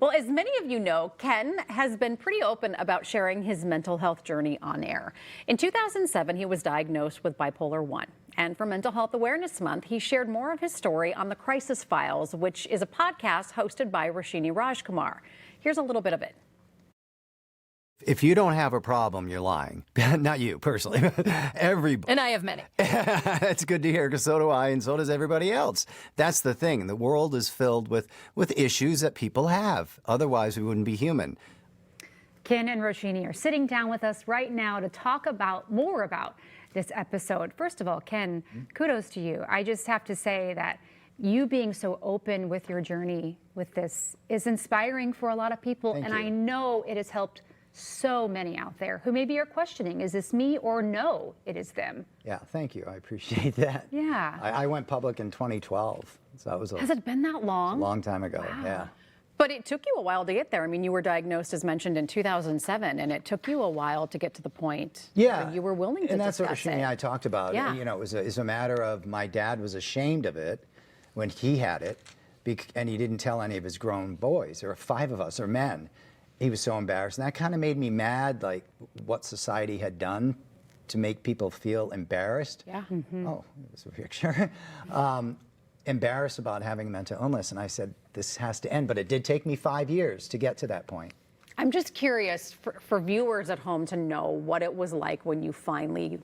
Well, as many of you know, Ken has been pretty open about sharing his mental health journey on air. In 2007, he was diagnosed with bipolar 1. And for Mental Health Awareness Month, he shared more of his story on The Crisis Files, which is a podcast hosted by Roshini Rajkumar. Here's a little bit of it. If you don't have a problem, you're lying. Not you, personally. Everybody. And I have many. That's good to hear, because so do I, and so does everybody else. That's the thing. The world is filled with issues that people have. Otherwise, we wouldn't be human. Ken and Roshini are sitting down with us right now to talk more about this episode. First of all, Ken, kudos to you. I just have to say that you being so open with your journey with this is inspiring for a lot of people. Thank and you. I know it has helped so many out there who maybe are questioning, is this me, or no, it is them. Yeah, thank you. I appreciate that. Yeah. I went public in 2012, so that was Has it been that long? a long time ago. Wow. Yeah. But it took you a while to get there. I mean, you were diagnosed, as mentioned, in 2007, and it took you a while to get to the point where you were willing to and that's what discuss Roshini it. and I talked about. Yeah. You know, it's a matter of my dad was ashamed of it when he had it, and he didn't tell any of his grown boys. There were 5 of us, or men. He was so embarrassed, and that kind of made me mad, like what society had done to make people feel embarrassed. Yeah. Oh, there's a picture. Embarrassed about having a mental illness, and I said, this has to end. But it did take me 5 years to get to that point. I'm just curious for viewers at home to know what it was like when you finally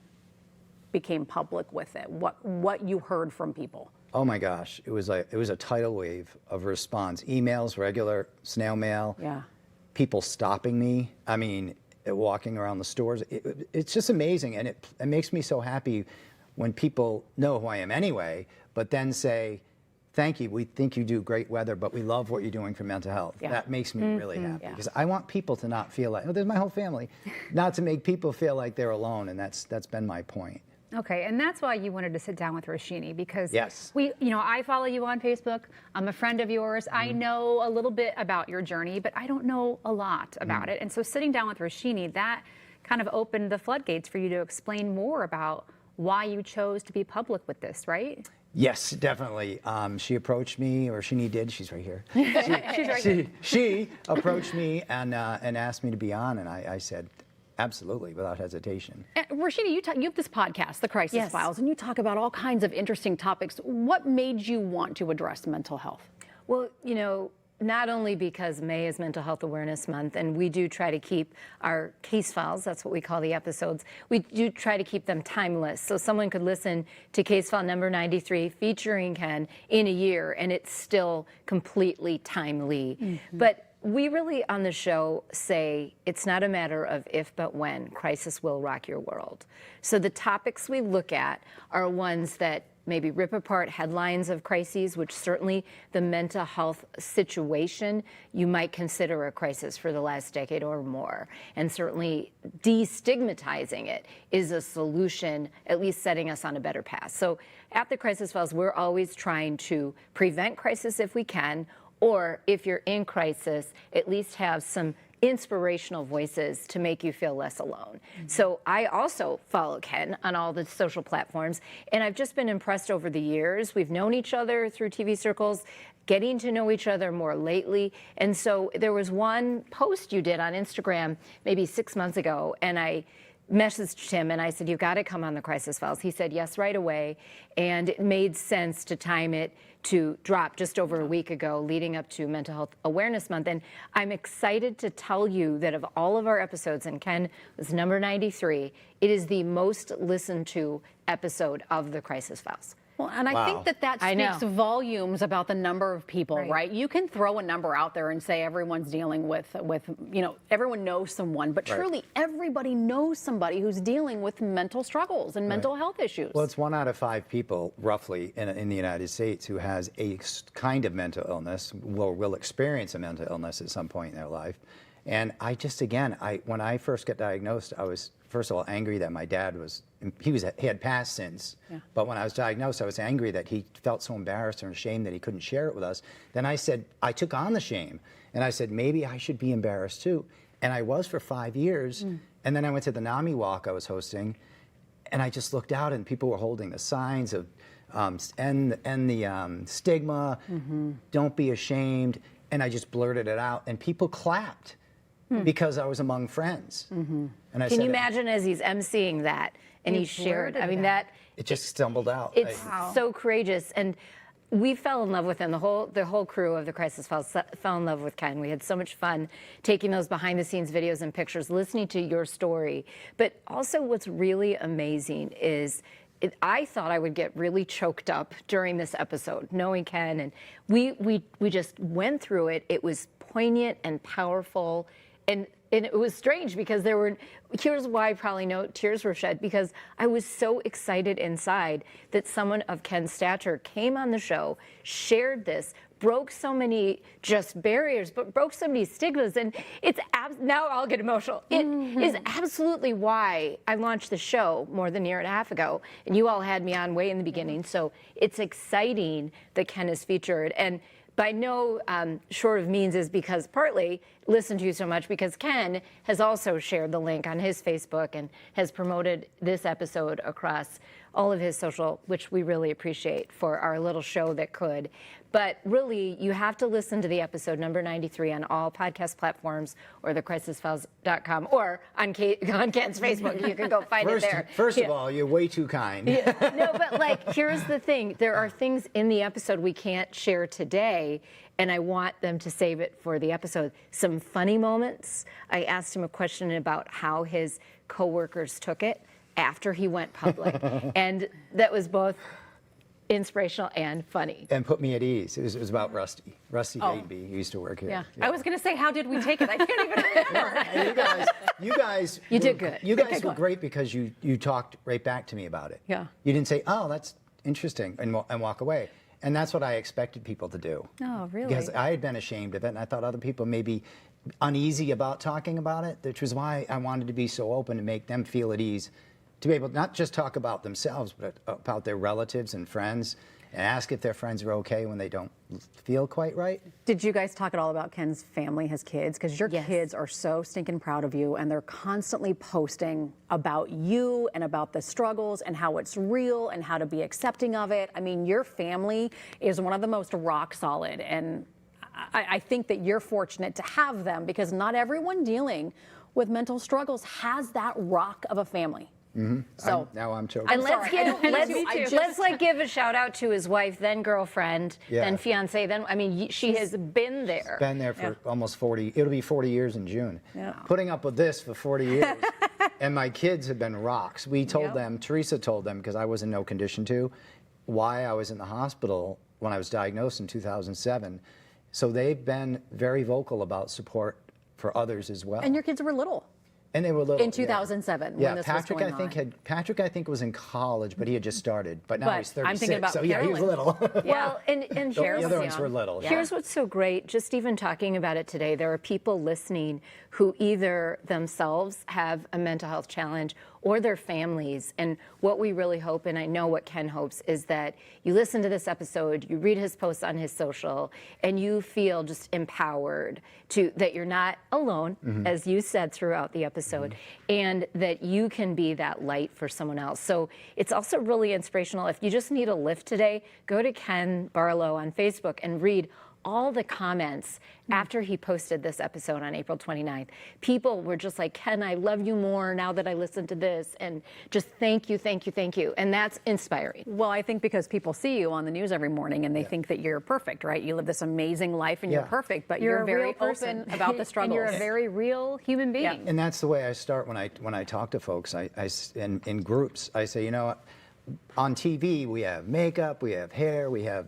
became public with it, what you heard from people. Oh my gosh, it was a tidal wave of response. Emails, regular snail mail. Yeah. People stopping me. I mean, walking around the stores. It's just amazing, and it makes me so happy when people know who I am anyway, but then say, thank you, we think you do great weather, but we love what you're doing for mental health. Yeah. That makes me really happy, Yeah. because I want people to not feel like, oh, there's my whole family, not to make people feel like they're alone, and that's been my point. Okay, and that's why you wanted to sit down with Roshini, because Yes. I follow you on Facebook. I'm a friend of yours. I know a little bit about your journey, but I don't know a lot about it. And so sitting down with Roshini, that kind of opened the floodgates for you to explain more about why you chose to be public with this, right? Yes, definitely. She approached me, or Roshini did. She's right here. She's right here. She approached me and asked me to be on, and I said, absolutely, without hesitation. Roshini, you have this podcast, The Crisis Yes. Files, and you talk about all kinds of interesting topics. What made you want to address mental health? Well, you know, not only because May is Mental Health Awareness Month, and we do try to keep our case files, that's what we call the episodes, we do try to keep them timeless. So someone could listen to case file number 93 featuring Ken in a year, and it's still completely timely. But we really on the show say it's not a matter of if but when crisis will rock your world. So the topics we look at are ones that maybe rip apart headlines of crises, which certainly the mental health situation you might consider a crisis for the last decade or more. And certainly destigmatizing it is a solution, at least setting us on a better path. So at the Crisis Files, we're always trying to prevent crisis if we can, or if you're in crisis, at least have some inspirational voices to make you feel less alone. So I also follow Ken on all the social platforms, and I've just been impressed over the years. We've known each other through TV circles, getting to know each other more lately. And so there was one post you did on Instagram maybe 6 months ago, and I messaged him and I said, you've got to come on the Crisis Files. He said yes right away, and it made sense to time it to drop just over a week ago, leading up to Mental Health Awareness Month. And I'm excited to tell you that of all of our episodes, and Ken was number 93, it is the most listened to episode of the Crisis Files. Well, and I Wow. think that I know. speaks volumes about the number of people, Right. right? You can throw a number out there and say everyone's dealing with, everyone knows someone, but Right. truly everybody knows somebody who's dealing with mental struggles and mental health issues. Well, it's 1 out of 5 people, roughly, in the United States who has a kind of mental illness, will experience a mental illness at some point in their life. And I just, again, when I first got diagnosed, I was, first of all, angry that my dad he had passed since. Yeah. But when I was diagnosed, I was angry that he felt so embarrassed and ashamed that he couldn't share it with us. Then I took on the shame, and I said, maybe I should be embarrassed too. And I was for 5 years. And then I went to the NAMI walk I was hosting, and I just looked out, and people were holding the signs of end the stigma, don't be ashamed. and I just blurted it out, and people clapped because I was among friends. And I Can said you imagine as he's emceeing that and he shared? I mean, that it just stumbled out. it's so courageous. And we fell in love with him. The whole crew of the Crisis Files fell in love with Ken. We had so much fun taking those behind the scenes videos and pictures, listening to your story. But also what's really amazing is I thought I would get really choked up during this episode, knowing Ken, and we just went through it. It was poignant and powerful, and it was strange because here's why I probably know tears were shed, because I was so excited inside that someone of Ken's stature came on the show, shared this, broke so many just barriers, but broke so many stigmas. And now I'll get emotional. It is absolutely why I launched the show more than a year and a half ago. And you all had me on way in the beginning. So it's exciting that Ken is featured. And by no short of means is because partly listen to you so much because Ken has also shared the link on his Facebook and has promoted this episode across all of his social, which we really appreciate for our little show that could. But really, you have to listen to the episode number 93 on all podcast platforms or thecrisisfiles.com or on Ken's Facebook. You can go find it there. First of all, you're way too kind. No, but like, here's the thing. There are things in the episode we can't share today, and I want them to save it for the episode. Some funny moments. I asked him a question about how his coworkers took it after he went public, and that was both inspirational and funny. And put me at ease. It was about Rusty. Rusty Digby, who used to work here. Yeah. I was going to say, how did we take it? I can't even remember. And you guys did good. You guys were great because you talked right back to me about it. Yeah. You didn't say, oh, that's interesting, and walk away. And that's what I expected people to do. Oh, really? Because I had been ashamed of it, and I thought other people may be uneasy about talking about it, which was why I wanted to be so open to make them feel at ease, to be able to not just talk about themselves, but about their relatives and friends, and ask if their friends are okay when they don't feel quite right. Did you guys talk at all about Ken's family, his kids? Because your Yes. kids are so stinking proud of you, and they're constantly posting about you and about the struggles and how it's real and how to be accepting of it. I mean, your family is one of the most rock solid, and I think that you're fortunate to have them because not everyone dealing with mental struggles has that rock of a family. So Now I'm choking. And let's give a shout out to his wife, then girlfriend, Yeah. then fiance, then she has been there. Been there for almost 40, it'll be 40 years in June. Yeah. Putting up with this for 40 years. And my kids have been rocks. We told them, Teresa told them, because I was in no condition to, why I was in the hospital when I was diagnosed in 2007. So they've been very vocal about support for others as well. and your kids were little. And they were little. In 2007, Yeah, when this Patrick, was going on. Patrick, I think, was in college, but he had just started. But now But he's 36. I'm thinking about so yeah, he was Carolyn. little. Well, and The here's other ones were little. Here's what's so great, just even talking about it today, there are people listening who either themselves have a mental health challenge or their families. And what we really hope, and I know what Ken hopes, is that you listen to this episode, you read his posts on his social, and you feel just empowered that you're not alone, as you said throughout the episode, and that you can be that light for someone else. So it's also really inspirational. If you just need a lift today, go to Ken Barlow on Facebook and read all the comments after he posted this episode on April 29th. People were just like, Ken, I love you more now that I listened to this, and just thank you, thank you, thank you. And that's inspiring. Well, I think because people see you on the news every morning and they think that you're perfect, right? You live this amazing life and you're Yeah. perfect, but You're you're a very real person. open about the struggles. And you're a very real human being. Yeah. And that's the way I start when I talk to folks. In groups, I say, on TV we have makeup, we have hair, we have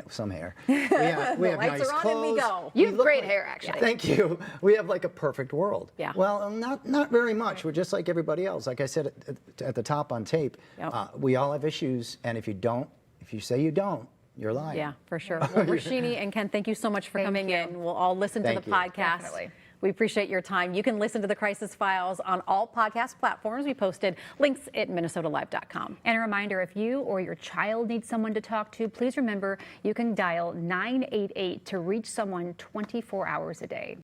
some hair. We have lights nice are on and we clothes. go. You have look great hair, actually. Thank you. We have like a perfect world. Yeah. Well, not very much. We're just like everybody else. Like I said at the top on tape, Yep. we all have issues, and if you say you don't, you're lying. Yeah, for sure. Well, Roshini and Ken, thank you so much for coming in. We'll all listen to Thank the you. podcast. Definitely. We appreciate your time. You can listen to the Crisis Files on all podcast platforms. We posted links at minnesotalive.com. And a reminder, if you or your child needs someone to talk to, please remember you can dial 988 to reach someone 24 hours a day.